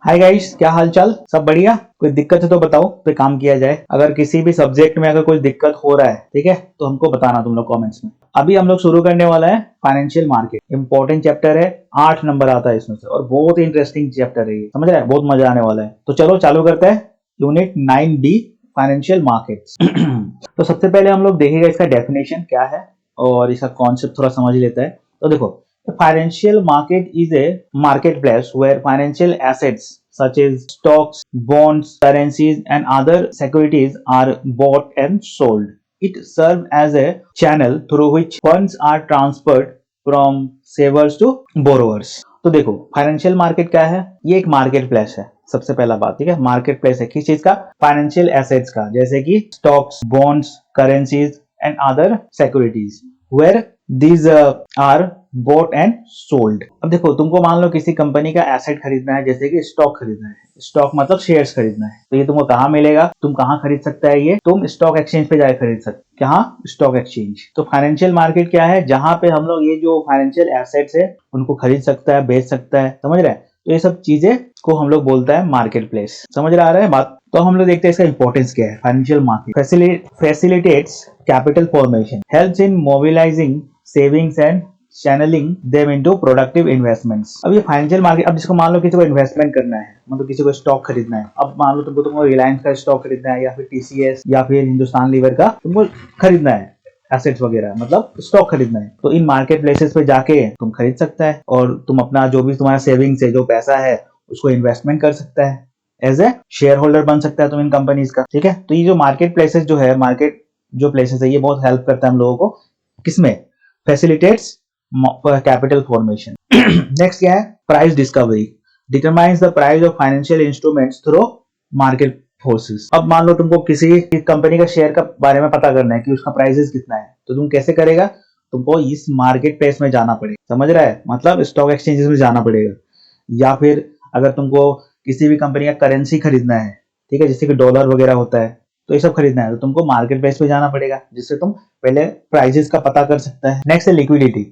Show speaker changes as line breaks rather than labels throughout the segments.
Hi guys, क्या हाल चाल? सब बढ़िया? कोई दिक्कत है तो बताओ, पे काम किया जाए। अगर किसी भी सब्जेक्ट में अगर कोई दिक्कत हो रहा है, ठीक है, तो हमको बताना तुम लोग कमेंट्स में। अभी हम लोग शुरू करने वाला है फाइनेंशियल मार्केट। इंपॉर्टेंट चैप्टर है, 8 नंबर आता है इसमें से, और बहुत ही इंटरेस्टिंग चैप्टर है ये, समझ रहे हैं? बहुत मजा आने वाला है। तो चलो चालू करते हैं। Unit 9B, financial markets. तो सबसे पहले हम लोग देखेंगे इसका डेफिनेशन क्या है और इसका कॉन्सेप्ट थोड़ा समझ लेता है। तो देखो, the financial market is a marketplace where financial assets such as stocks, bonds, currencies, and other securities are bought and sold. It serves as a channel through which funds are transferred from savers to borrowers. तो देखो, financial market क्या है? ये एक market place है। सबसे पहला बात, ठीक है, मार्केट प्लेस है किस चीज का? फाइनेंशियल एसेट्स का, जैसे कि stocks, bonds, currencies and other securities, where these are bought and sold. अब देखो, तुमको मान लो किसी कंपनी का एसेट खरीदना है, जैसे कि स्टॉक खरीदना है। स्टॉक मतलब शेयर्स खरीदना है, तो ये तुमको कहाँ मिलेगा? तुम कहाँ खरीद सकता है? ये तुम स्टॉक एक्सचेंज पे जाकर खरीद सकते। कहाँ? Stock exchange. तो फाइनेंशियल मार्केट क्या है? जहां पे हम लोग ये जो फाइनेंशियल एसेट्स है उनको खरीद सकता है, बेच सकता है, समझ रहे हैं? तो ये सब चीजें को हम लोग बोलता है मार्केट प्लेस। समझ रहा है बात? तो हम लोग देखते हैं इसका इंपॉर्टेंस क्या है। Financial market facilitates capital formation, helps in mobilising savings and channelling them into productive investments. अब ये फाइनेंशियल मार्केट, अब जिसको मान लो किसी को इन्वेस्टमेंट करना है, मतलब किसी को स्टॉक खरीदना है। अब मान लो तुमको रिलायंस का स्टॉक खरीदना है, या फिर टीसीएस, या फिर हिंदुस्तान लीवर का तुमको खरीदना है, एसेट्स वगैरह, मतलब स्टॉक खरीदना है। तो इन मार्केट प्लेसेस पे जाके तुम खरीद सकता है, और तुम अपना जो भी तुम्हारा सेविंग्स है, जो पैसा है, उसको इन्वेस्टमेंट कर सकता है। एज ए शेयर होल्डर बन सकता है तुम इन कंपनीज का, ठीक है। तो ये जो मार्केट प्लेसेस जो है, मार्केट जो प्लेसेस है, ये बहुत हेल्प करता है हम लोगों को किसमें? Facilitates capital formation. नेक्स्ट क्या है? Price discovery, determines the price of financial instruments through market forces. अब मान लो तुमको किसी कंपनी का शेयर का बारे में पता करना है कि उसका प्राइसेस कितना है, तो तुम कैसे करेगा? तुमको इस मार्केट प्लेस में जाना पड़ेगा, समझ रहा है? मतलब स्टॉक एक्सचेंजेस में जाना पड़ेगा। या फिर अगर तुमको किसी भी कंपनी का करेंसी खरीदना है, ठीक है, जैसे कि डॉलर वगैरह होता है, तो ये सब खरीदना है, तो तुमको मार्केट प्लेस पे जाना पड़ेगा, जिससे तुम पहले प्राइसेस का पता कर सकता है। नेक्स्ट है liquidity,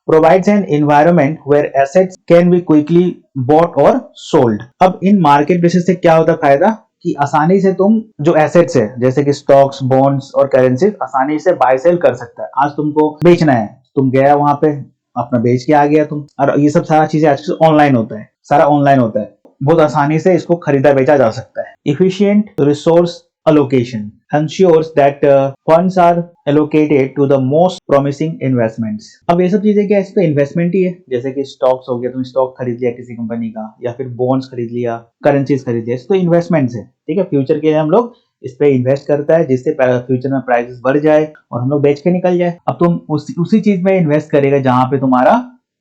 provides an environment where assets can be quickly bought or sold. अब इन मार्केट प्लेसेस से क्या होता है फायदा? कि आसानी से तुम जो एसेट्स है, जैसे कि स्टॉक्स, बॉन्ड्स और करेंसी, आसानी से बाय सेल कर सकता है। आज तुमको बेचना है, तुम गया वहां पे, अपना बेच के आ गया तुम। और ये सब सारा चीजें आजकल ऑनलाइन होता है, सारा ऑनलाइन होता है, बहुत आसानी से इसको खरीदा बेचा जा सकता है। Efficient resource allocation ensures that funds are allocated to the most promising investments. अब ये सब चीजें क्या है? इस पे इन्वेस्टमेंट ही है। जैसे कि स्टॉक्स हो गया, तुम स्टॉक खरीद लिया किसी कंपनी का, या फिर बॉन्ड्स खरीद लिया, करेंसीज खरीद लिया, तो इन्वेस्टमेंट्स है, ठीक है। फ्यूचर के लिए हम लोग इस पे इन्वेस्ट करता है, जिससे फ्यूचर में प्राइसेस बढ़ जाए और हम लोग बेच के निकल जाए। अब तुम उसी चीज में इन्वेस्ट करेगा जहां पे तुम्हारा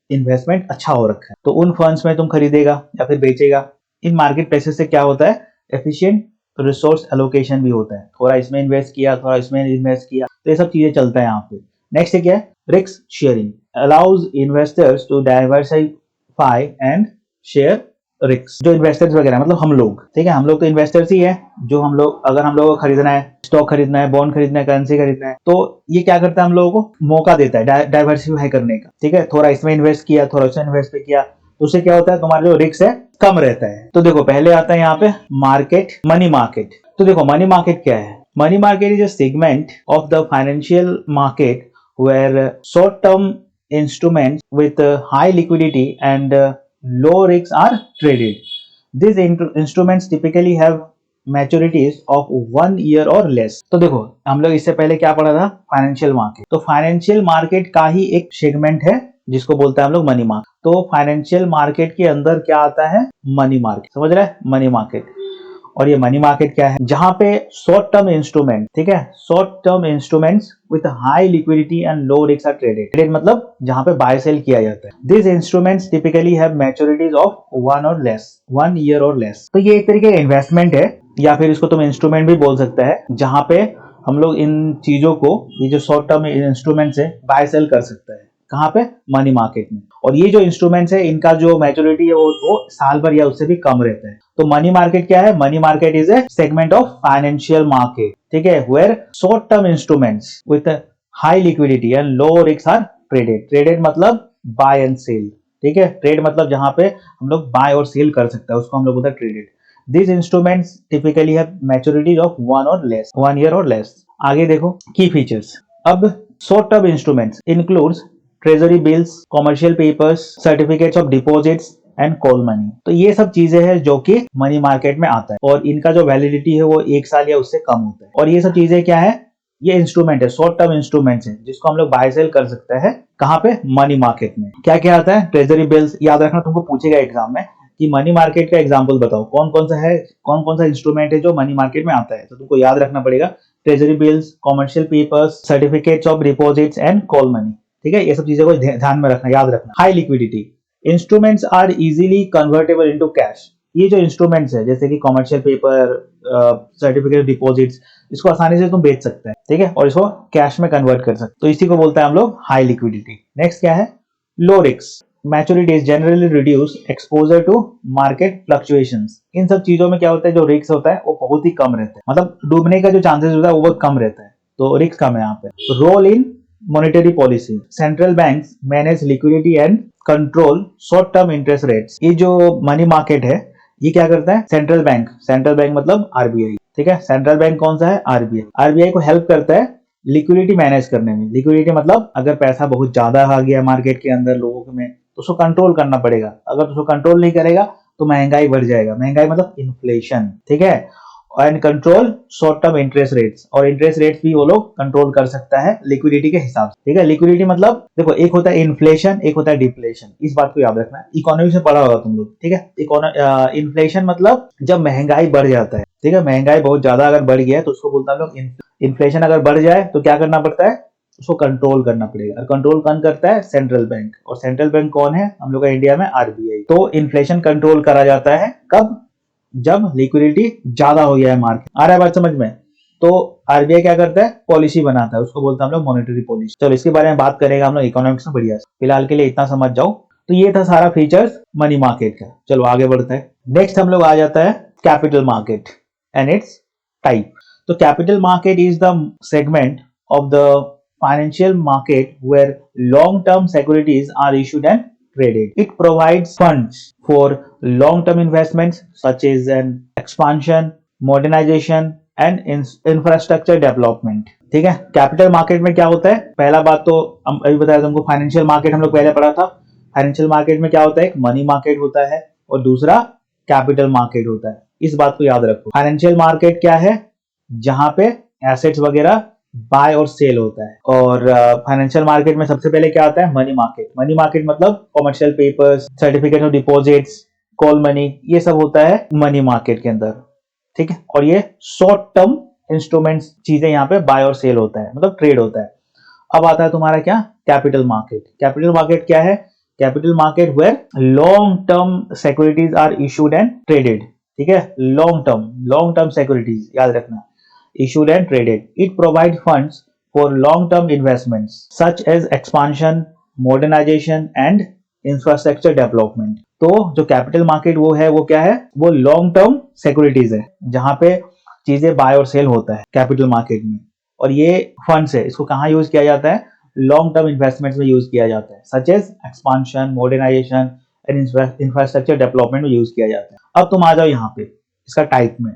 इन्वेस्टमेंट अच्छा हो रखा है, तो उन फंड्स में तुम खरीदेगा या फिर बेचेगा। इन मार्केट प्लेसेस से क्या होता है? एफिशिएंट रिसोर्स एलोकेशन भी होता है, थोड़ा इसमें इन्वेस्ट किया, थोड़ा इसमें इन्वेस्ट किया, तो ये सब चीजें चलता है यहाँ पे। नेक्स्ट है क्या है? Risk sharing allows investors to diversify and share risk. जो इन्वेस्टर्स वगैरह, मतलब हम लोग, ठीक है, हम लोग तो इन्वेस्टर्स ही है। जो हम लोग, अगर हम लोगों को खरीदना है, स्टॉक खरीदना है, बॉन्ड खरीदना है, करेंसी खरीदना है, तो ये क्या करता है? हम लोगों को मौका देता है डाइवर्सिफाई करने का, ठीक है। थोड़ा इसमें इन्वेस्ट किया, थोड़ा इसमें इन्वेस्ट किया, तो उससे क्या होता है? तुम्हारा जो रिस्क है कम रहता है। तो देखो, पहले आता है यहाँ पे मार्केट, मनी मार्केट। तो देखो, मनी मार्केट क्या है? Money market is a segment of the financial market where short term instruments with high liquidity and low risks are traded. These instruments typically have maturities of 1 year और less. तो देखो, हम लोग इससे पहले क्या पढ़ा था? Financial market. तो फाइनेंशियल मार्केट का ही एक सेगमेंट है जिसको बोलते हैं हम लोग मनी मार्केट। तो फाइनेंशियल मार्केट के अंदर क्या आता है? मनी मार्केट, समझ रहे हैं? Money market. और ये मनी मार्केट क्या है? जहां पे शॉर्ट टर्म इंस्ट्रूमेंट, ठीक है, short term instruments with high liquidity and low risk are traded. Trade मतलब जहां पे बाय सेल किया जाता है। This instruments typically have maturities of 1 year और लेस। तो ये एक तरीके का इन्वेस्टमेंट है, या फिर इसको तुम इंस्ट्रूमेंट भी बोल सकता है, जहां पे हम लोग इन चीजों को, ये जो शॉर्ट टर्म इंस्ट्रूमेंट्स है, बाय सेल कर सकता है। कहां पे? मनी मार्केट में। और ये जो इंस्ट्रूमेंट्स है, इनका जो मैच्योरिटी है वो साल भर या उससे भी कम रहता है। तो मनी मार्केट क्या है? Money market is a segment of financial market, ठीक है, where short term instruments with high liquidity and low risk are traded. Traded मतलब बाय एंड सेल, ठीक है, ट्रेड मतलब जहां पे हम लोग बाय और सेल कर सकते हैं उसको हम लोग बोलते हैं traded. These instruments typically have maturity of 1 year or less. आगे देखो की फीचर्स। अब short term instruments includes treasury bills, commercial papers, certificates of deposits and call money. तो ये सब चीजें हैं जो कि मनी मार्केट में आता है और इनका जो वैलिडिटी है वो 1 साल या उससे कम होता है। और ये सब चीजें क्या है, ये इंस्ट्रूमेंट है, शॉर्ट टर्म इंस्ट्रूमेंट्स है जिसको हम लोग बाय सेल कर सकते हैं। कहाँ पे? मनी मार्केट में। क्या क्या आता है? ट्रेजरी बिल्स, याद रखना तुमको पूछेगा एग्जाम में कि मनी मार्केट का एग्जांपल बताओ, कौन कौन सा है, कौन कौन सा इंस्ट्रूमेंट है जो मनी मार्केट में आता है। तो तुमको याद रखना पड़ेगा treasury bills, commercial papers, certificates of deposits and call money. ठीक है, ये सब चीजों को ध्यान में रखना, याद रखना। High liquidity instruments are easily convertible into cash. ये जो इंस्ट्रूमेंट्स है जैसे कि कमर्शियल पेपर, सर्टिफिकेट डिपॉजिट्स, इसको आसानी से तुम बेच सकते हैं, ठीक है, और इसको कैश में कन्वर्ट कर सकते हैं। तो इसी को बोलते हैं हम लोग हाई लिक्विडिटी। नेक्स्ट क्या है? Low risk maturity is generally reduce exposure to market fluctuations. इन सब चीजों में क्या होता है, जो रिस्क होता है वो बहुत ही कम रहता है, मतलब डूबने का जो चांसेस होता है वो बहुत कम रहता है, तो रिस्क कम है यहाँ पे। Role in monetary policy, central banks manage liquidity and control short term interest rates. ये जो मनी मार्केट है ये क्या करता है? सेंट्रल बैंक मतलब आरबीआई, ठीक है। सेंट्रल बैंक कौन सा है? आरबीआई। आरबीआई को हेल्प करता है लिक्विडिटी मैनेज करने में। लिक्विडिटी मतलब अगर पैसा बहुत ज्यादा आ गया मार्केट के अंदर लोगों में तो उसको कंट्रोल करना पड़ेगा। अगर उसको कंट्रोल नहीं करेगा तो महंगाई बढ़ जाएगा। महंगाई मतलब इन्फ्लेशन, ठीक है। And control short term interest rates, और इंटरेस्ट रेट्स भी वो लोग कंट्रोल कर सकता है लिक्विडिटी के हिसाब से, ठीक है। लिक्विडिटी मतलब देखो, एक होता है इन्फ्लेशन, एक होता है डिफ्लेशन। इस बात को याद रखना, इकोनॉमी से पढ़ा होगा तुम लोग, ठीक है। इन्फ्लेशन मतलब जब महंगाई बढ़ जाता है, ठीक है, महंगाई बहुत ज्यादा अगर बढ़ गया है तो उसको बोलता है हम लोग इन्फ्लेशन। अगर बढ़ जाए तो क्या करना पड़ता है? उसको कंट्रोल करना पड़ेगा। और कंट्रोल कौन करता है? Central bank. और सेंट्रल बैंक कौन है हम लोग का इंडिया में? आरबीआई। तो इन्फ्लेशन कंट्रोल करा जाता है कब? जब लिक्विडिटी ज्यादा हो गया है मार्केट। आ रहा है बात समझ में? तो आरबीआई क्या करता है? पॉलिसी बनाता है, उसको बोलते हैं हम लोग मॉनेटरी पॉलिसी। चलो इसके बारे में बात करेगा हम लोग इकोनॉमिक्स में बढ़िया से। फिलहाल के लिए इतना समझ जाओ। तो ये था सारा फीचर्स मनी मार्केट का। चलो आगे बढ़ते हैं। नेक्स्ट हम लोग आ जाता है capital market and its type. तो capital market is the segment of the financial market where long-term securities are issued and traded. It provides funds for long-term investments such as an expansion, modernization and infrastructure development. ठीक है, capital market में क्या होता है? पहला बात तो हम अभी बताया तुमको, फाइनेंशियल मार्केट हम लोग पहले पढ़ा था। फाइनेंशियल मार्केट में क्या होता है? एक मनी मार्केट होता है और दूसरा कैपिटल मार्केट होता है। इस बात को याद रखो। फाइनेंशियल मार्केट क्या है? जहां पे एसेट्स वगैरह बाय और सेल होता है। और फाइनेंशियल मार्केट में सबसे पहले क्या आता है? Money market. मनी मार्केट मतलब commercial papers, certificate of deposits, call money, ये सब होता है मनी मार्केट के अंदर, ठीक है। और ये शॉर्ट टर्म इंस्ट्रूमेंट्स चीजें यहाँ पे बाय और सेल होता है, मतलब ट्रेड होता है। अब आता है तुम्हारा क्या? Capital market. कैपिटल मार्केट क्या है? Capital market where long term securities are issued and traded, ठीक है। लॉन्ग टर्म सिक्योरिटीज याद रखना, issued and traded. It provides funds for long-term investments such as expansion, modernization and infrastructure development. तो जो capital market वो है, वो क्या है? वो लॉन्ग टर्म सिक्योरिटीज है जहां पे चीजें बाय और सेल होता है कैपिटल मार्केट में। और ये फंड्स है, इसको कहाँ यूज किया जाता है? लॉन्ग टर्म इन्वेस्टमेंट्स में यूज किया जाता है, such as expansion, modernisation and infrastructure development में यूज किया जाता है। अब तुम आ जाओ यहाँ पे इसका टाइप में,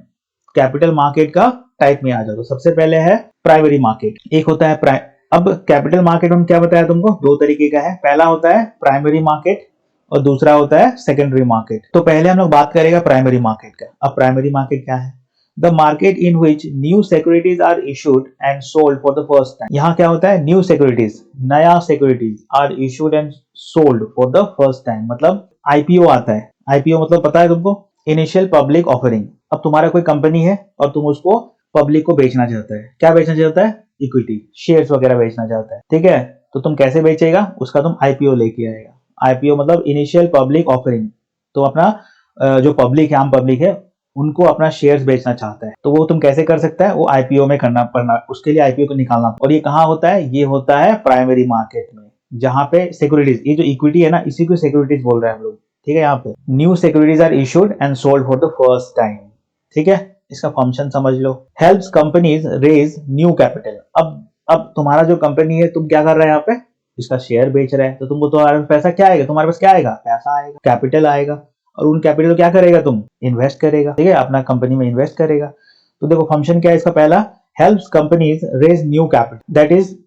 कैपिटल मार्केट का टाइप में आ जाओ। तो सबसे पहले है प्राइमरी मार्केट, एक होता है अब कैपिटल मार्केट में क्या बताया तुमको? दो तरीके का है। पहला होता है प्राइमरी मार्केट और दूसरा होता है सेकेंडरी मार्केट। तो पहले हम लोग बात करेगा प्राइमरी मार्केट का। अब प्राइमरी मार्केट क्या है? The market in which new securities are issued and sold for the first time. यहाँ क्या होता है? न्यू सिक्योरिटीज, नया securities are issued and sold for the first time, मतलब आईपीओ आता है। आईपीओ मतलब पता है तुमको? Initial public offering. अब तुम्हारा कोई कंपनी है और तुम उसको पब्लिक को बेचना चाहता है। क्या बेचना चाहता है? इक्विटी, शेयर्स वगैरह बेचना चाहता है, ठीक है। तो तुम कैसे बेचेगा? उसका तुम आईपीओ लेके आएगा। आईपीओ मतलब इनिशियल पब्लिक ऑफरिंग। तो अपना जो पब्लिक है, आम पब्लिक है, उनको अपना शेयर्स बेचना चाहता है, तो वो तुम कैसे कर सकता है? वो आईपीओ में करना पड़ना, उसके लिए आईपीओ को निकालना। और ये कहाँ होता है? ये होता है प्राइमरी मार्केट में, जहां पे सिक्योरिटीज, ये जो इक्विटी है ना, इसी को सिक्योरिटीज बोल रहे हैं हम लोग, ठीक है। यहाँ पे new securities are issued and sold for the first time, ठीक है। इसका फंक्शन समझ लो, helps companies raise new capital. अब तुम्हारा जो कंपनी है, तुम क्या कर रहे हैं यहाँ पे? इसका शेयर बेच रहा है, तो तुमको तुम्हारे पास पैसा क्या आएगा, तुम्हारे पास क्या आएगा, पैसा आएगा, कैपिटल आएगा, और उन कैपिटल को क्या करेगा, तुम इन्वेस्ट करेगा, ठीक है, अपना कंपनी में इन्वेस्ट करेगा। तो देखो फंक्शन क्या है इसका, पहला helps companies raise new capital, that is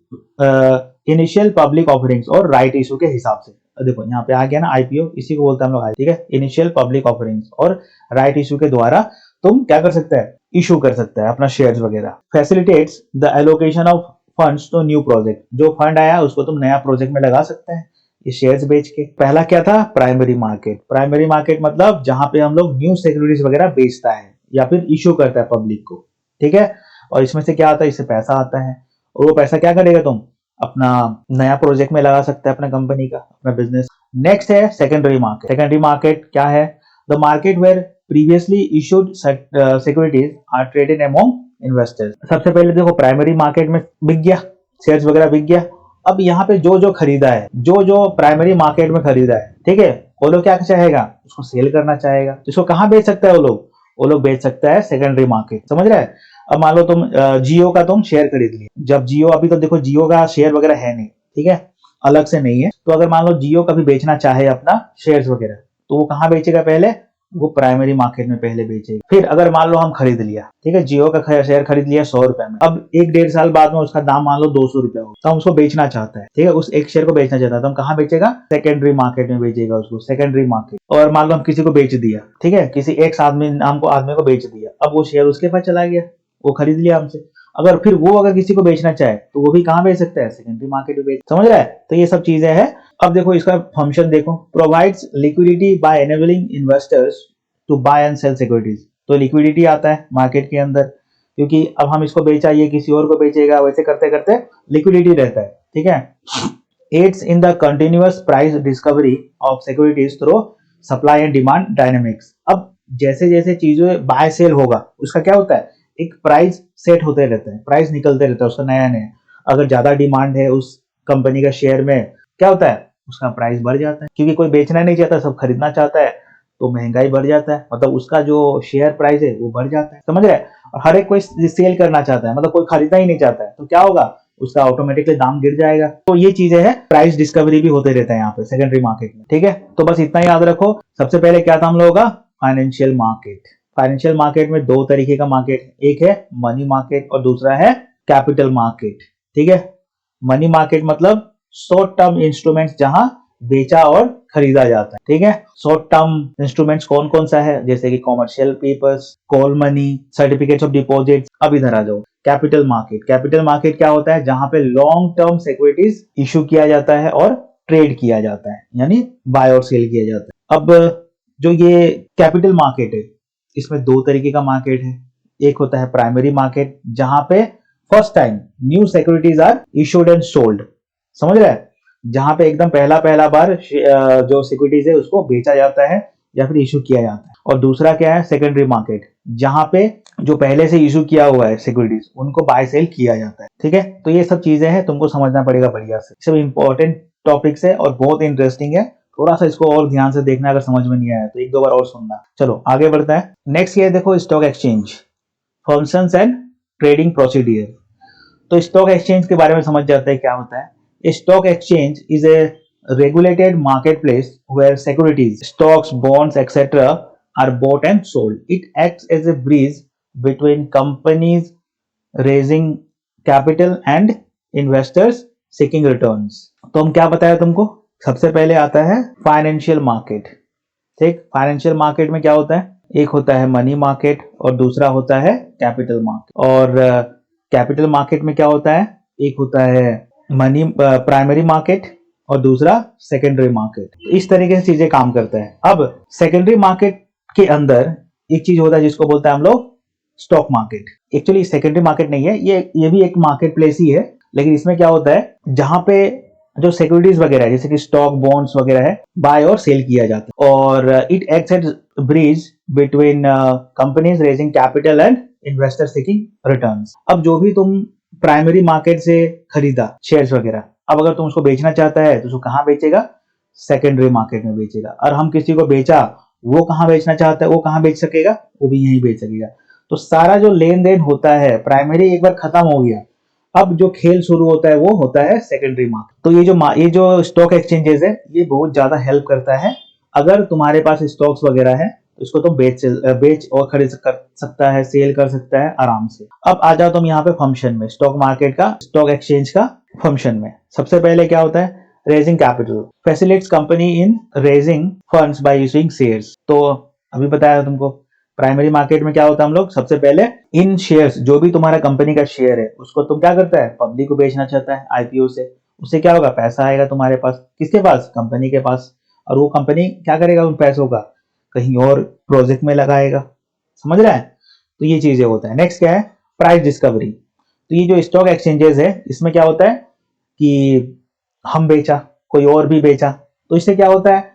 initial public offerings और राइट इशू के हिसाब से। देखो यहाँ पे आ गया ना आईपीओ, इसी को बोलते हैं हम लोग, ठीक है, इनिशियल पब्लिक ऑफरिंग्स और राइट इशू के द्वारा तुम क्या कर सकते हैं, इशू कर सकता है अपना शेयर्स वगैरह। Facilitates the allocation of funds to new project, जो फंड आया उसको तुम नया प्रोजेक्ट में लगा सकते हैं ये शेयर्स बेच के। पहला क्या था, प्राइमरी मार्केट। प्राइमरी मार्केट मतलब जहां पे हम लोग न्यू सिक्योरिटीज वगैरह बेचता है या फिर इशू करता है पब्लिक को, ठीक है, और इसमें से क्या आता है, इससे पैसा आता है, और वो पैसा क्या करेगा, तुम अपना नया प्रोजेक्ट में लगा सकते हैं अपना कंपनी का, अपना बिजनेस। नेक्स्ट है सेकेंडरी मार्केट। सेकेंडरी मार्केट क्या है, the market where previously issued securities are traded among investors. सबसे पहले देखो प्राइमरी मार्केट में बिक गया, शेयर्स वगैरह बिक गया। अब यहाँ पे जो जो खरीदा है, जो जो प्राइमरी मार्केट में खरीदा है, ठीक है, वो लोग क्या चाहेगा, उसको सेल करना चाहेगा। इसको कहाँ बेच सकता है वो लोग बेच सकता है सेकेंडरी मार्केट, समझ रहे हैं। अब मान लो तुम जियो का तुम शेयर खरीद लिए, जब जियो, अभी तो देखो जियो का शेयर वगैरह है नहीं, ठीक है, अलग से नहीं है, तो अगर मान लो जियो कभी बेचना चाहे अपना शेयर्स वगैरह, तो वो कहाँ बेचेगा, पहले वो प्राइमरी मार्केट में पहले बेचेगा। फिर अगर मान लो हम खरीद लिया, ठीक है, जियो का शेयर खरीद लिया 100 रुपए में, अब 1-1.5 साल बाद में उसका दाम मान लो 200 रुपए हो, तो हम उसको बेचना चाहता है, ठीक है, उस एक शेयर को बेचना चाहता है, तो हम कहाँ बेचेगा, सेकेंडरी मार्केट में बेचेगा उसको, सेकेंडरी मार्केट। और मान लो हम किसी को बेच दिया, ठीक है, किसी एक आदमी को बेच दिया, अब वो शेयर उसके पास चला गया, वो खरीद लिया हमसे। अगर फिर वो अगर किसी को बेचना चाहे तो वो भी कहाँ बेच सकता है, सेकेंडरी मार्केट में बेच, समझ रहा है। तो ये सब चीजें हैं। अब देखो इसका फंक्शन देखो, provides liquidity by enabling investors to buy and sell securities. तो लिक्विडिटी आता है मार्केट के अंदर, क्योंकि अब हम इसको बेचा, ये किसी और को बेचेगा, वैसे करते करते लिक्विडिटी रहता है, ठीक है। Aids in the continuous price discovery of securities through supply and demand dynamics. अब जैसे जैसे चीजें बाय सेल होगा, उसका क्या होता है, एक प्राइस सेट होते रहता है, प्राइस निकलते रहता है उसका नया नया। अगर ज्यादा डिमांड है उस कंपनी का शेयर में, क्या होता है, उसका प्राइस बढ़ जाता है, क्योंकि कोई बेचना नहीं चाहता, सब खरीदना चाहता है, तो महंगाई बढ़ जाता है, मतलब उसका जो शेयर प्राइस है वो बढ़ जाता है, समझ रहे हैं। और हर एक कोई सेल करना चाहता है, मतलब कोई खरीदना ही नहीं चाहता है, तो क्या होगा, उसका ऑटोमेटिकली दाम गिर जाएगा। तो ये चीजें है, प्राइस डिस्कवरी भी होते रहता है यहाँ पे सेकेंडरी मार्केट में, ठीक है। तो बस इतना याद रखो। सबसे पहले क्या था हम लोगों का, फाइनेंशियल मार्केट। फाइनेंशियल मार्केट में दो तरीके का मार्केट, एक है मनी मार्केट और दूसरा है कैपिटल मार्केट, ठीक है। मनी मार्केट मतलब शॉर्ट टर्म इंस्ट्रूमेंट्स जहां बेचा और खरीदा जाता है, ठीक है। शॉर्ट टर्म इंस्ट्रूमेंट्स कौन कौन सा है, जैसे कि commercial papers, call money, certificates of deposit. अब इधर आ जाओ, कैपिटल मार्केट। कैपिटल मार्केट क्या होता है, जहां पे लॉन्ग टर्म सिक्योरिटीज इशू किया जाता है और ट्रेड किया जाता है, यानी बाय और सेल किया जाता है। अब जो ये कैपिटल मार्केट है, इसमें दो तरीके का मार्केट है। एक होता है प्राइमरी मार्केट, जहां पे first time new securities are issued and sold, समझ रहे हैं, जहां पे एकदम पहला बार जो सिक्योरिटीज है उसको बेचा जाता है या फिर इशू किया जाता है। और दूसरा क्या है, सेकेंडरी मार्केट, जहां पे जो पहले से इशू किया हुआ है सिक्योरिटीज, उनको बाय सेल किया जाता है, ठीक है। तो ये सब चीजें हैं, तुमको समझना पड़ेगा बढ़िया से, सब इंपॉर्टेंट टॉपिक्स है और बहुत इंटरेस्टिंग है। थोड़ा सा इसको और ध्यान से देखना, अगर समझ में नहीं आया तो 1-2 बार और सुनना। चलो आगे बढ़ते हैं। नेक्स्ट ये देखो, stock exchange, functions and trading procedure. तो स्टॉक एक्सचेंज के बारे में समझ जाते हैं क्या होता है। Stock exchange is a regulated marketplace where securities, stocks, bonds, etc. are bought and sold. It acts as a bridge between companies raising capital and investors seeking returns. तो हम क्या बताया तुमको, सबसे पहले आता है फाइनेंशियल मार्केट, ठीक। फाइनेंशियल मार्केट में क्या होता है, एक होता है मनी मार्केट और दूसरा होता है कैपिटल मार्केट। और कैपिटल मार्केट में क्या होता है, एक होता है मनी प्राइमरी मार्केट और दूसरा सेकेंडरी मार्केट। इस तरीके से चीजें काम करता है। अब सेकेंडरी मार्केट के अंदर एक चीज होता है जिसको बोलते हैं हम लोग stock market. Actually secondary market नहीं है, ये भी एक मार्केट प्लेस ही है, लेकिन इसमें क्या होता है, जहां पे जो सिक्योरिटीज वगैरह है, जैसे कि स्टॉक, बॉन्ड्स वगैरह है, बाय और सेल किया जाता है। और it acts as bridge between companies raising capital and investor seeking returns. अब जो भी तुम प्राइमरी मार्केट से खरीदा शेयर्स वगैरह, अब अगर तुम उसको बेचना चाहता है तो उसको कहाँ बेचेगा, सेकेंडरी मार्केट में बेचेगा। और हम किसी को बेचा, वो कहाँ बेचना चाहता है, वो कहाँ बेच सकेगा, वो भी यहीं बेच सकेगा। तो सारा जो लेन देन होता है, प्राइमरी एक बार खत्म हो गया, अब जो खेल शुरू होता है वो होता है सेकेंडरी मार्केट। तो ये जो स्टॉक एक्सचेंजेस है ये बहुत ज्यादा हेल्प करता है। अगर तुम्हारे पास स्टॉक्स वगैरह है तो इसको तुम बेच और खरीद कर सकता है, सेल कर सकता है आराम से। अब आ जाओ तुम यहाँ पे फंक्शन में, स्टॉक मार्केट का, स्टॉक एक्सचेंज का फंक्शन में। सबसे पहले क्या होता है, रेजिंग कैपिटल, फैसिलिटेट्स कंपनी इन raising funds bye issuing shares. तो अभी बताया तुमको प्राइमरी मार्केट में क्या होता है, हम लोग सबसे पहले इन शेयर्स, जो भी तुम्हारा कंपनी का शेयर है उसको तुम क्या करता है, पब्लिक को बेचना चाहता है आईपीओ से। उससे क्या होगा, पैसा आएगा तुम्हारे पास, किसके पास, कंपनी के पास। और वो कंपनी क्या करेगा उन पैसों का, कहीं और प्रोजेक्ट में लगाएगा। समझ रहा है? तो ये चीजें होता है। नेक्स्ट क्या है, प्राइस डिस्कवरी। तो ये जो स्टॉक एक्सचेंजेस है इसमें क्या होता है कि हम बेचा, कोई और भी बेचा, तो इससे क्या होता है,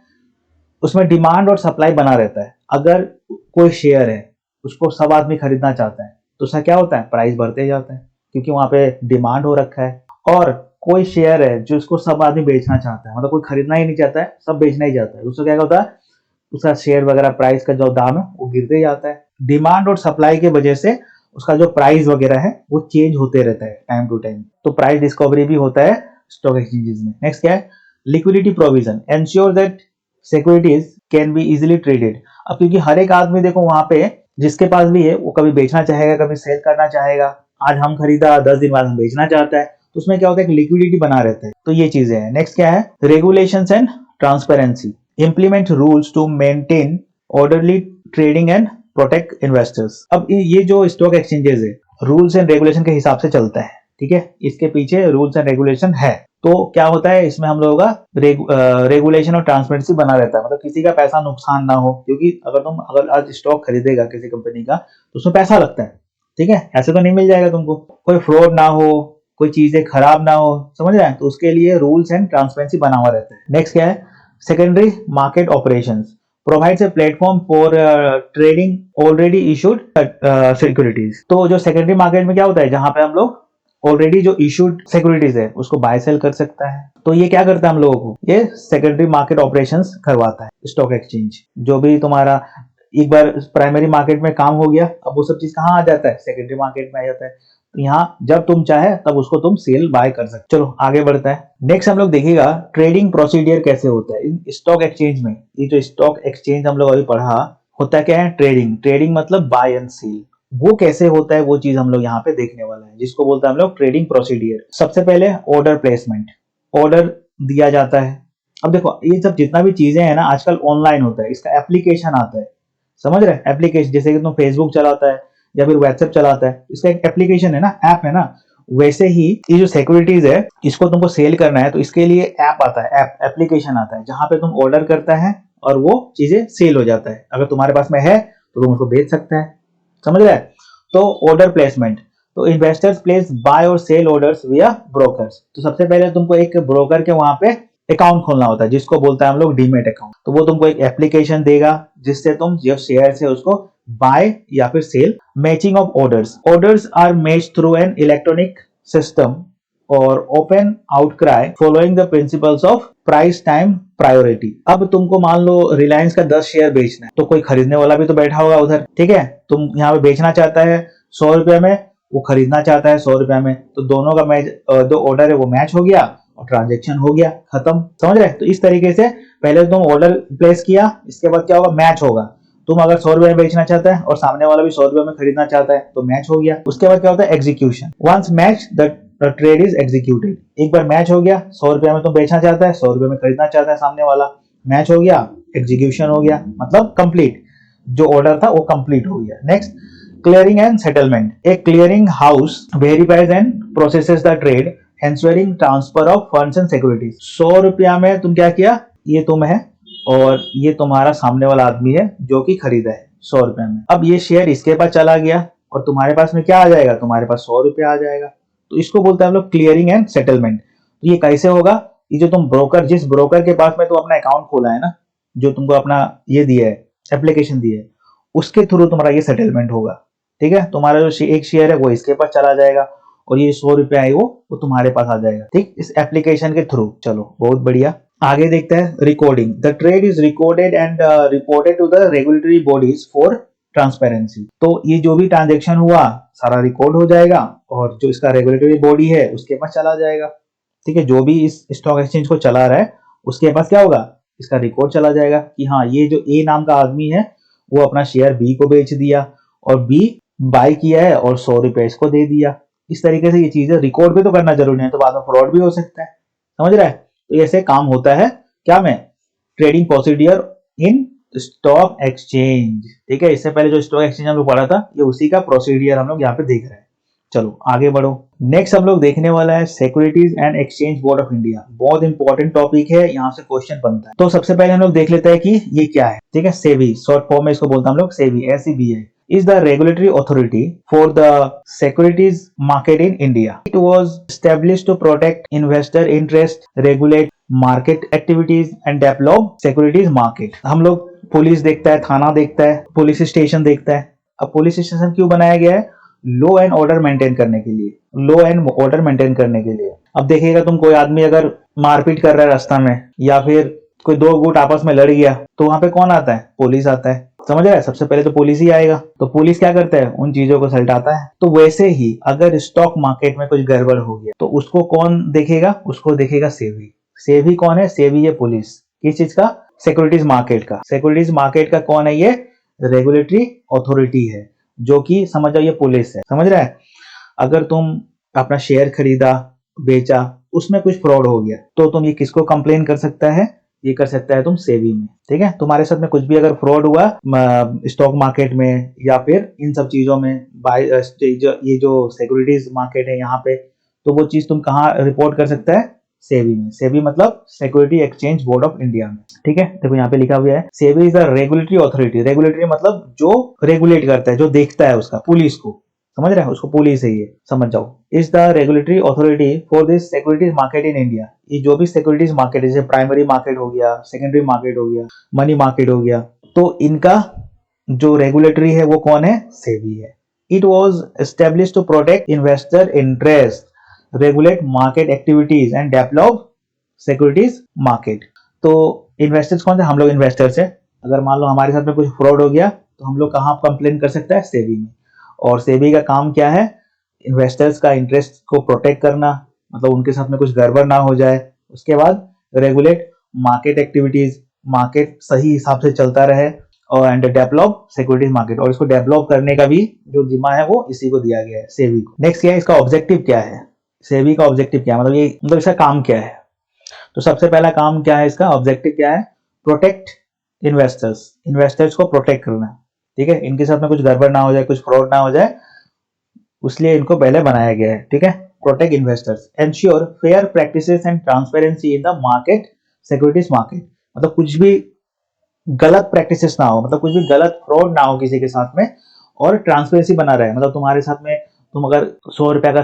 उसमें डिमांड और सप्लाई बना रहता है। अगर कोई शेयर है उसको सब आदमी खरीदना चाहता है तो उसका क्या होता है, प्राइस बढ़ते जाता है, क्योंकि वहां पे डिमांड हो रखा है। और कोई शेयर है जो उसको सब आदमी बेचना चाहता है, मतलब कोई खरीदना ही नहीं चाहता है, सब बेचना ही चाहता है, उसको क्या होता है, उसका शेयर वगैरह प्राइस का जो दाम है वो गिरते जाता है। डिमांड और सप्लाई की वजह से उसका जो प्राइस वगैरह है वो चेंज होते रहता है टाइम टू टाइम। तो प्राइस डिस्कवरी भी होता है स्टॉक एक्सचेंजेस में। नेक्स्ट क्या है, liquidity provision, ensure that securities can be easily traded. अब क्योंकि हर एक आदमी देखो वहां पे जिसके पास भी है वो कभी बेचना चाहेगा, कभी सेल करना चाहेगा। आज हम खरीदा, 10 दिन बाद हम बेचना चाहता है, तो उसमें क्या होता है, लिक्विडिटी बना रहता है। तो ये चीजें हैं। नेक्स्ट क्या है, regulations and transparency, implement rules to maintain orderly trading and protect investors. अब ये जो स्टॉक एक्सचेंजेस है रूल्स एंड रेगुलेशन के हिसाब से चलता है, ठीक है, इसके पीछे रूल्स एंड रेगुलेशन है। तो क्या होता है इसमें हम लोगों का रेगुलेशन और ट्रांसपेरेंसी बना रहता है, मतलब किसी का पैसा नुकसान ना हो। क्योंकि अगर आज स्टॉक खरीदेगा किसी कंपनी का तो उसमें पैसा लगता है, ठीक है, ऐसे तो नहीं मिल जाएगा तुमको। कोई फ्रॉड ना हो, कोई चीजें खराब ना हो, समझ रहे हैं, तो उसके लिए रूल्स एंड ट्रांसपेरेंसी बना हुआ रहता है। नेक्स्ट क्या है, secondary market operations provides a platform for trading already issued securities। तो जो सेकेंडरी मार्केट में क्या होता है, जहां पे हम लोग ऑलरेडी जो इशूड सिक्योरिटीज है उसको बाय सेल कर सकता है। तो ये क्या करता है हम लोगों को, ये सेकेंडरी मार्केट ऑपरेशंस करवाता है स्टॉक एक्सचेंज। जो भी तुम्हारा एक बार प्राइमरी मार्केट में काम हो गया, अब वो सब चीज कहाँ आ जाता है, सेकेंडरी मार्केट में आ जाता है। तो यहाँ जब तुम चाहे तब उसको तुम सेल बाय कर सकते। चलो आगे बढ़ता है। नेक्स्ट हम लोग देखिएगा ट्रेडिंग प्रोसीडियर कैसे होता है इन स्टॉक एक्सचेंज में। ये जो स्टॉक एक्सचेंज हम लोग अभी पढ़ा, होता क्या है, ट्रेडिंग मतलब बाय एंड सेल। वो कैसे होता है वो चीज हम लोग यहाँ पे देखने वाला है, जिसको बोलते हैं हम लोग ट्रेडिंग प्रोसीडियर। सबसे पहले ऑर्डर प्लेसमेंट, ऑर्डर दिया जाता है। अब देखो ये सब जितना भी चीजें हैं ना आजकल ऑनलाइन होता है, इसका एप्लीकेशन आता है, समझ रहे, एप्लीकेशन जैसे कि तुम फेसबुक चलाता है या फिर व्हाट्सएप चलाता है, इसका एक एप्लीकेशन है ना, ऐप है ना। वैसे ही ये जो सिक्योरिटीज है इसको तुमको सेल करना है तो इसके लिए ऐप आता है, एप्लीकेशन आता है, जहां पे तुम ऑर्डर करता है और वो चीजें सेल हो जाता है। अगर तुम्हारे पास में है तो तुम उसको बेच सकता है, समझ रहे। तो ऑर्डर प्लेसमेंट, तो इन्वेस्टर्स प्लेस बाय और सेल ऑर्डर्स विया ब्रोकर्स। तो सबसे पहले तुमको एक ब्रोकर के वहां पे अकाउंट खोलना होता है, जिसको बोलता है हम लोग डीमेट अकाउंट। तो वो तुमको एक एप्लीकेशन देगा जिससे तुम जो शेयर है उसको बाय या फिर sell. Matching of orders are matched through an electronic system और open outcry following the principles of price time priority. अब तुमको मान लो रिलायंस का 10 शेयर बेचना है, तो कोई खरीदने वाला भी तो बैठा होगा उधर, ठीक है। तुम यहाँ पे बेचना चाहता है 100 रुपए में, वो खरीदना चाहता है 100 रुपए में, तो दोनों का मैच, जो ऑर्डर है वो मैच हो गया और ट्रांजेक्शन हो गया, खत्म, समझ रहे। तो इस तरीके से पहले तुम ऑर्डर प्लेस किया, इसके बाद क्या होगा, मैच होगा। तुम अगर 100 रुपए में बेचना चाहता है और सामने वाला भी 100 रुपए में खरीदना चाहता है तो मैच हो गया। उसके बाद क्या होता है, execution. Once match the trade is executed. एक बार मैच हो गया, 100 रुपए में तुम बेचना चाहता है, 100 रुपए में खरीदना चाहता है सामने वाला, मैच हो गया, एग्जीक्यूशन हो गया, मतलब कंप्लीट, जो ऑर्डर था वो कंप्लीट हो गया। Next, clearing and settlement. A clearing house verifies and processes the trade ensuring transfer of funds and securities. 100 रुपया में तुम क्या किया, ये तुम है और ये तुम्हारा सामने वाला आदमी है जो कि खरीदा है 100 रुपए में। अब ये शेयर इसके पास चला गया और तुम्हारे पास में क्या आ जाएगा, तुम्हारे पास 100 रुपया आ जाएगा। तो इसको बोलते हैं हम लोग क्लियरिंग एंड सेटलमेंट। तो ये कैसे होगा, ये जो तुम ब्रोकर, जिस ब्रोकर के पास में तुम अपना अकाउंट खोला है ना, जो तुमको अपना ये दिया है, एप्लीकेशन दिया है, उसके थ्रू तुम्हारा ये सेटलमेंट होगा, ठीक है। तुम्हारा जो एक शेयर है वो इसके पास चला जाएगा और ये 100 रुपया है वो तुम्हारे पास आ जाएगा, ठीक, इस एप्लीकेशन के थ्रू। चलो बहुत बढ़िया, आगे देखते हैं। Recording, the trade is recorded and reported to the regulatory bodies for transparency. तो ये जो भी ट्रांजेक्शन हुआ सारा रिकॉर्ड हो जाएगा और जो इसका रेगुलेटरी बॉडी है उसके पास चला जाएगा। ठीक है, जो भी इस स्टॉक एक्सचेंज को चला रहा है उसके पास क्या होगा, इसका रिकॉर्ड चला जाएगा कि हाँ ये जो ए नाम का आदमी है वो अपना शेयर बी को बेच दिया और बी बाय किया है और 100 रुपए इसको दे दिया। इस तरीके से ये चीजें रिकॉर्ड भी तो करना जरूरी है, तो बाद में फ्रॉड भी हो सकता है। समझ रहा है? तो ऐसे काम होता है क्या में, trading procedure in stock exchange. ठीक है, इससे पहले जो स्टॉक एक्सचेंज हम लोग पढ़ा था ये उसी का प्रोसीडियर हम लोग यहाँ पे देख रहे हैं। चलो आगे बढ़ो। नेक्स्ट हम लोग देखने वाला है securities and exchange board of India. बहुत इंपॉर्टेंट टॉपिक है, यहाँ से क्वेश्चन बनता है। तो सबसे पहले हम लोग देख लेते हैं कि ये क्या है। ठीक है, सेबी शॉर्ट फॉर्म में इसको बोलता हम लोग, SEBI SEBI is the regulatory authority for the securities market in India. It was established to protect investor interest, regulate market activities and develop securities market. हम लोग पुलिस देखता है, थाना देखता है, पुलिस स्टेशन देखता है। अब पुलिस स्टेशन क्यों बनाया गया है? लॉ एंड ऑर्डर मेंटेन करने के लिए, लॉ एंड ऑर्डर मेंटेन करने के लिए। अब देखिएगा तुम कोई आदमी अगर मारपीट कर रहा है रास्ता में या फिर कोई दो गुट आपस में लड़ गया तो वहां पे कौन आता है? पुलिस आता है। समझ रहा है? सबसे पहले तो पुलिस ही आएगा। तो पुलिस क्या करता है? उन चीजों को सलटाता है। तो वैसे ही अगर स्टॉक मार्केट में कुछ गड़बड़ हो गया तो उसको कौन देखेगा? उसको देखेगा सेबी। सेबी कौन है? सेबी है पुलिस। किस चीज का? सिक्योरिटीज मार्केट का। सिक्योरिटीज मार्केट का कौन है? ये रेगुलेटरी अथॉरिटी है, जो कि समझ जाओ ये पुलिस है। समझ रहा है? अगर तुम अपना शेयर खरीदा बेचा, उसमें कुछ फ्रॉड हो गया तो तुम ये किसको कंप्लेन कर सकता है? ये कर सकता है तुम सेबी में। ठीक है, तुम्हारे साथ में कुछ भी अगर फ्रॉड हुआ स्टॉक मार्केट में या फिर इन सब चीजों में, ये जो सिक्योरिटीज मार्केट है यहाँ पे, तो वो चीज तुम कहाँ रिपोर्ट कर सकता है? सेबी में। सेबी मतलब security exchange board of India में। ठीक है, देखो यहाँ पे लिखा हुआ है SEBI is a regulatory authority. Regulatory मतलब जो रेगुलेट करता है, जो देखता है उसका, पुलिस को। समझ रहे हैं? उसको पुलिस है, ये समझ जाओ। Is the regulatory authority for this securities market in India. ये जो भी सिक्योरिटीज मार्केट है, जैसे प्राइमरी मार्केट हो गया, सेकेंडरी मार्केट हो गया, मनी मार्केट हो गया, तो इनका जो रेगुलेटरी है वो कौन है? सेबी है। It was establish to protect investor interest, regulate market activities and develop securities market. तो इन्वेस्टर्स कौन थे? हम लोग इन्वेस्टर्स है। अगर मान लो हमारे साथ में कुछ फ्रॉड हो गया तो हम लोग कहाँ कंप्लेन कर सकते हैं? सेबी में। और सेबी का काम क्या है? इन्वेस्टर्स का इंटरेस्ट को प्रोटेक्ट करना, मतलब उनके साथ में कुछ गड़बड़ ना हो जाए। उसके बाद रेगुलेट मार्केट एक्टिविटीज, मार्केट सही हिसाब से चलता रहे, और एंड डेवलप सिक्योरिटीज मार्केट, और इसको डेवलप करने का भी जो जिम्मा है वो इसी को दिया गया है, सेबी को। नेक्स्ट क्या है? इसका ऑब्जेक्टिव क्या है? सेबी का ऑब्जेक्टिव क्या है? मतलब इसका काम क्या है? तो सबसे पहला काम क्या है इसका? ऑब्जेक्टिव क्या है? प्रोटेक्ट इन्वेस्टर्स, इन्वेस्टर्स को प्रोटेक्ट करना। ठीक है, इनके साथ में कुछ गड़बड़ ना हो जाए, कुछ फ्रॉड ना हो जाए, उसलिए इनको पहले बनाया गया है। ठीक है, protect investors, ensure fair practices and transparency in the market, securities market. मतलब कुछ भी गलत प्रैक्टिसेस ना हो, मतलब कुछ भी गलत फ्रॉड ना हो किसी के साथ में, और ट्रांसपेरेंसी बना रहे। मतलब तुम्हारे साथ में तुम अगर 100 रुपए का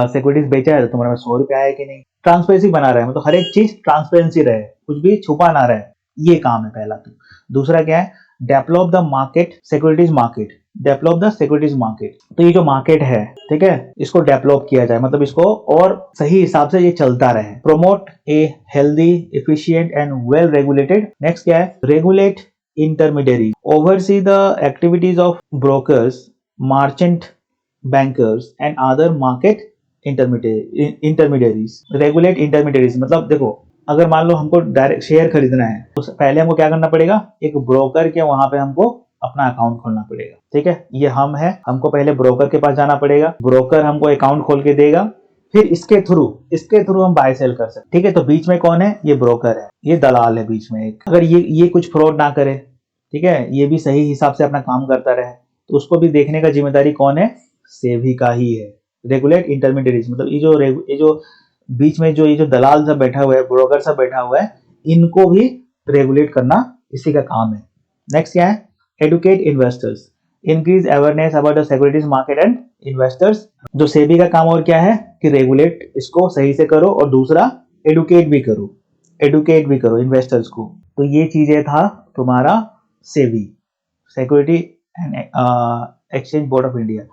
सिक्योरिटीज बेचा है तो तुम्हारे पास 100 रुपए आया कि नहीं, ट्रांसपेरेंसी बना रहे हैं। मतलब हर एक चीज ट्रांसपेरेंसी रहे, कुछ भी छुपा ना रहे, ये काम है पहला। तो दूसरा क्या है? Develop the market, securities market, develop the securities market. तो ये जो मार्केट है, ठीक है, इसको डेवलप किया जाए, मतलब इसको और सही हिसाब से ये चलता रहे। Promote a healthy, efficient and well regulated. Next क्या है? Regulate intermediary, oversee the activities of brokers, merchant bankers and other market intermediaries. Regulate intermediaries मतलब देखो, अगर मान लो हमको डायरेक्ट शेयर खरीदना है तो पहले हमको क्या करना पड़ेगा? एक ब्रोकर के वहां पे हमको अपना अकाउंट खोलना पड़ेगा। ठीक है, ये हम है, हमको पहले ब्रोकर के पास जाना पड़ेगा, ब्रोकर हमको अकाउंट खोल के देगा, फिर इसके थ्रू हम बाय सेल कर सकते। ठीक है, तो बीच में कौन है? ये ब्रोकर है, ये दलाल है बीच में एक। अगर ये कुछ फ्रॉड ना करे, ठीक है, ये भी सही हिसाब से अपना काम करता रहे, तो उसको भी देखने का जिम्मेदारी कौन है? सेबी का ही है। रेगुलेट इंटरमीडियरीज मतलब ये जो बीच में ये जो दलाल सब बैठा हुआ है, ब्रोकर सब बैठा हुआ है, इनको भी रेगुलेट करना इसी का काम है। नेक्स्ट क्या है? Educate investors, increase awareness about the securities market and investors. जो सेबी का काम और क्या है कि रेगुलेट इसको सही से करो, और दूसरा एडुकेट भी करो इन्वेस्टर्स को। तो ये चीजें था तुम्हारा SEBI, security and exchange board of India.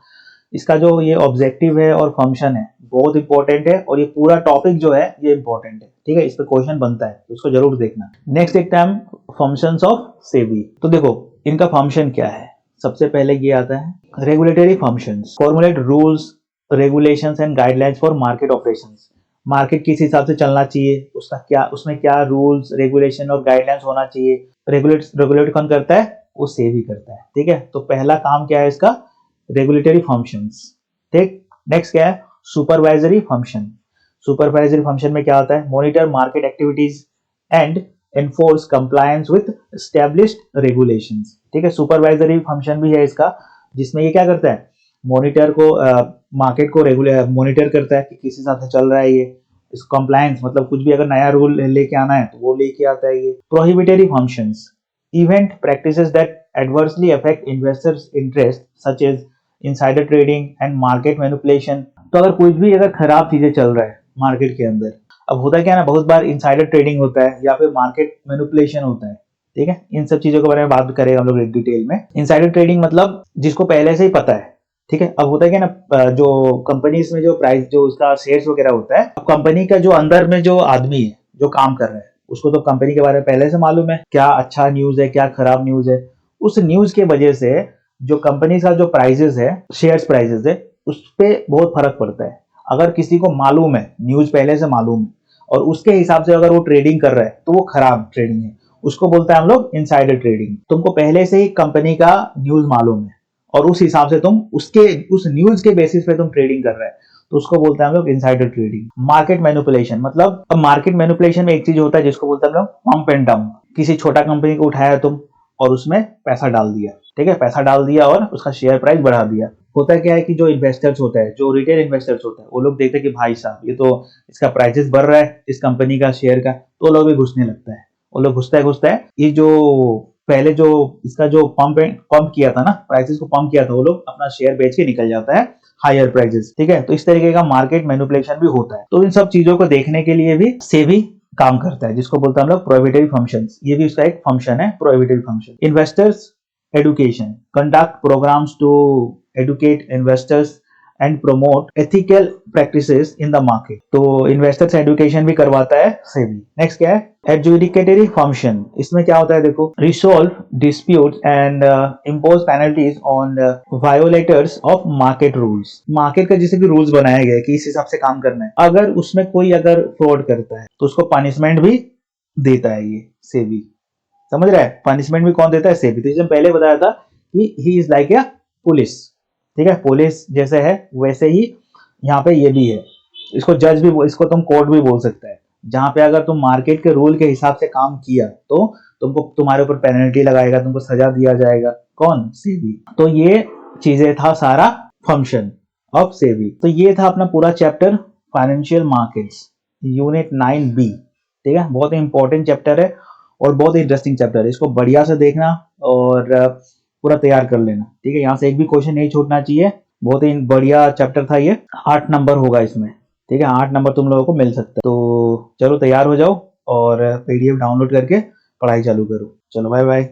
इसका जो ये ऑब्जेक्टिव है और फंक्शन है बहुत इंपॉर्टेंट है, और ये पूरा टॉपिक जो है ये इंपॉर्टेंट है। ठीक है, इस पे क्वेश्चन बनता है, तो इसको जरूर देखना। नेक्स्ट देखते हैं हम फंक्शंस ऑफ सेबी। तो देखो इनका फंक्शन क्या है। सबसे पहले ये आता है regulatory functions, formulate rules regulations and guidelines for market operations. Market किस हिसाब से चलना चाहिए, उसका क्या, उसमें क्या रूल्स रेगुलेशन और गाइडलाइंस होना चाहिए। रेगुलेट कौन करता है, वो सेबी करता है। ठीक है, तो पहला काम क्या है इसका, रेगुलेटरी फंक्शंस। ठीक, नेक्स्ट क्या है, सुपरवाइजरी फंक्शन। सुपरवाइजरी फंक्शन में क्या होता है, monitor market activities and enforce compliance with established regulations. ठीक है, सुपरवाइजरी फंक्शन भी है इसका, जिसमें ये क्या करता है, मॉनिटर को मार्केट को रेगुलर मॉनिटर करता है कि किस हिसाब से चल रहा है ये। इस कंप्लायंस मतलब कुछ भी अगर नया रूल लेके आना है तो वो लेके आता है ये। Prohibitory functions, event practices that adversely affect investors interest such as insider trading and market manipulation. तो अगर कुछ भी अगर खराब चीजें चल रहा है मार्केट के अंदर, अब होता क्या है ना, बहुत बार इनसाइडर ट्रेडिंग होता है या फिर मार्केट मैनिपुलेशन होता है। ठीक है, इन सब चीजों के बारे में बात करेंगे हम लोग डिटेल में। इनसाइडर ट्रेडिंग मतलब जिसको पहले से ही पता है। ठीक है, अब होता है क्या ना, जो कंपनीज में जो प्राइस, जो उसका शेयर्स वगैरह होता है, कंपनी का जो अंदर में जो आदमी है जो काम कर रहा है, उसको तो कंपनी के बारे में पहले से मालूम है, क्या अच्छा न्यूज है क्या खराब न्यूज है। उस न्यूज के वजह से जो कंपनी का जो प्राइजेस है, शेयर्स प्राइजेस है, उस पर बहुत फर्क पड़ता है। अगर किसी को मालूम है, न्यूज पहले से मालूम है, और उसके हिसाब से अगर वो ट्रेडिंग कर रहा है तो वो खराब ट्रेडिंग है, उसको बोलता है हम लोग इनसाइडर ट्रेडिंग। तुमको पहले से ही कंपनी का न्यूज मालूम है और उस हिसाब से तुम उस न्यूज के बेसिस पे तुम ट्रेडिंग कर रहे हैं, तो उसको बोलते हैं हम लोग इनसाइडर ट्रेडिंग। मार्केट मैनिपुलेशन मतलब, अब मार्केट मैनिपुलेशन में एक चीज होता है जिसको बोलते हैं हम लोग पंप एंड डाउन। किसी छोटा कंपनी को उठाया तुम और उसमें पैसा डाल दिया। ठीक है, पैसा डाल दिया और उसका शेयर प्राइस बढ़ा दिया। होता क्या है कि जो इन्वेस्टर्स होता है, जो रिटेल इन्वेस्टर्स होता है, वो लोग देखते हैं कि भाई साहब ये तो इसका प्राइसेस बढ़ रहा है इस कंपनी का शेयर का, तो लोग भी घुसने लगता है। वो लोग घुसता है ये जो पहले जो इसका जो पंप किया था ना, प्राइसेस को पंप किया था, वो लोग अपना शेयर बेच के निकल जाता है हायर प्राइसेस। ठीक है, तो इस तरीके का मार्केट मैनिपुलेशन भी होता है। तो इन सब चीजों को देखने के लिए भी सेबी काम करता है, जिसको बोलते हैं हम लोग प्रोहिबिटरी फंक्शंस। ये भी उसका एक फंक्शन है, prohibitory function. Investors education, conduct programmes to educate investors and promote ethical practices in the market. तो इन्वेस्टर्स एडुकेशन भी करवाता है सेबी। नेक्स्ट क्या है, एडजुडिकेटरी फंक्शन। इसमें क्या होता है देखो, resolve disputes and impose penalties on violators of market rules. Market का जैसे कि रूल्स बनाए गए कि इस हिसाब से काम करना है, अगर उसमें कोई अगर फ्रॉड करता है तो उसको पनिशमेंट भी देता है ये सेबी। समझ रहा है, पनिशमेंट भी कौन देता है, सेबी। तो जैसे पहले बताया था कि he is like a police. ठीक है, पुलिस जैसे है वैसे ही यहाँ पे ये भी है। इसको जज भी, इसको तुम कोर्ट भी बोल सकते हैं, जहां पे अगर तुम मार्केट के रूल के हिसाब से काम किया तो तुमको, तुम्हारे ऊपर पेनल्टी लगाएगा, तुमको सजा दिया जाएगा। कौन, सेबी। तो ये चीजें था सारा फंक्शन ऑफ सेबी। तो ये था अपना पूरा chapter financial markets, unit 9B। ठीक है, बहुत ही इंपॉर्टेंट चैप्टर है और बहुत ही इंटरेस्टिंग चैप्टर है। इसको बढ़िया से देखना और पूरा तैयार कर लेना। ठीक है, यहाँ से एक भी क्वेश्चन नहीं छूटना चाहिए। बहुत ही बढ़िया चैप्टर था ये, 8 नंबर होगा इसमें। ठीक है, 8 नंबर तुम लोगों को मिल सकता है। तो चलो तैयार हो जाओ और PDF डाउनलोड करके पढ़ाई चालू करो। चलो बाय बाय।